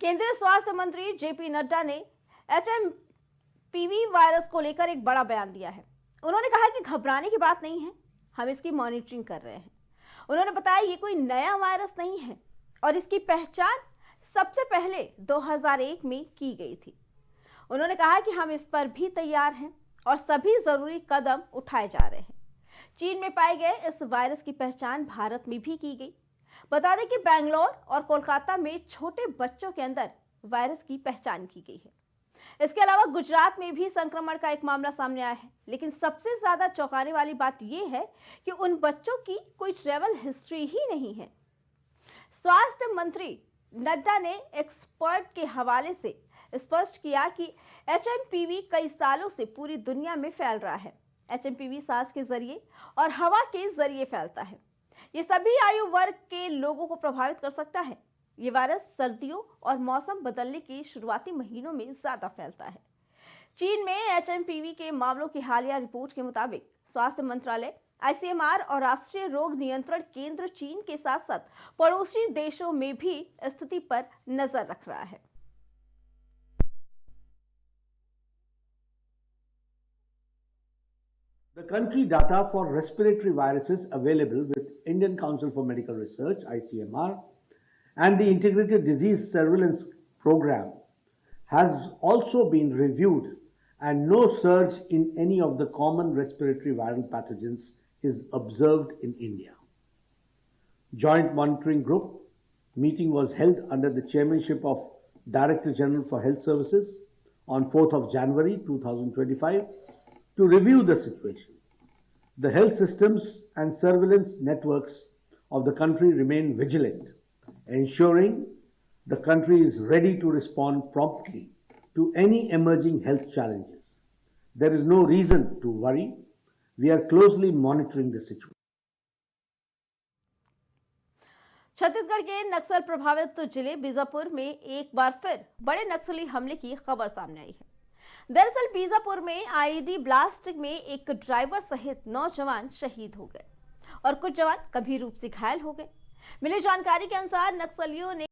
केंद्रीय स्वास्थ्य मंत्री जेपी नड्डा ने एचएमपीवी वायरस को लेकर एक बड़ा बयान दिया है। उन्होंने कहा कि घबराने की बात नहीं है, हम इसकी मॉनिटरिंग कर रहे हैं। उन्होंने बताया ये कोई नया वायरस नहीं है और इसकी पहचान सबसे पहले 2001 में की गई थी। उन्होंने कहा कि हम इस पर भी तैयार हैं और सभी जरूरी कदम उठाए जा रहे हैं। चीन में पाए गए इस वायरस की पहचान भारत में भी की गई। बता दें कि बेंगलोर और कोलकाता में छोटे बच्चों के अंदर वायरस की पहचान की गई है। इसके अलावा गुजरात में भी संक्रमण का एक मामला सामने आया है, लेकिन सबसे ज्यादा चौंकाने वाली बात यह है कि उन बच्चों की कोई ट्रैवल हिस्ट्री ही नहीं है। स्वास्थ्य मंत्री नड्डा ने एक्सपर्ट के हवाले से स्पष्ट किया कि एचएमपीवी कई सालों से पूरी दुनिया में फैल रहा है। एचएमपीवी सांस के जरिए और हवा के जरिए फैलता है। ये सभी आयु वर्ग के लोगों को प्रभावित कर सकता है। ये वायरस सर्दियों और मौसम बदलने के शुरुआती महीनों में ज्यादा फैलता है। चीन में एचएमपीवी के मामलों की हालिया रिपोर्ट के मुताबिक स्वास्थ्य मंत्रालय, आईसीएमआर और राष्ट्रीय रोग नियंत्रण केंद्र चीन के साथ साथ पड़ोसी देशों में भी स्थिति पर नजर रख रहा है। The country data for respiratory viruses available with Indian Council for Medical Research, ICMR, and the Integrated Disease Surveillance Program has also been reviewed, and no surge in any of the common respiratory viral pathogens is observed in India. Joint Monitoring Group meeting was held under the chairmanship of Director General for Health Services on 4th of January 2025 to review the situation. The health systems and surveillance networks of the country remain vigilant, ensuring the country is ready to respond promptly to any emerging health challenges. There is no reason to worry. We are closely monitoring the situation. Chhattisgarh के नक्सल प्रभावित जिले बीजापुर में एक बार फिर बड़े नक्सली हमले की खबर सामने आई है। दरअसल बीजापुर में आईईडी ब्लास्ट में एक ड्राइवर सहित 9 जवान शहीद हो गए और कुछ जवान गंभीर रूप से घायल हो गए। मिली जानकारी के अनुसार नक्सलियों ने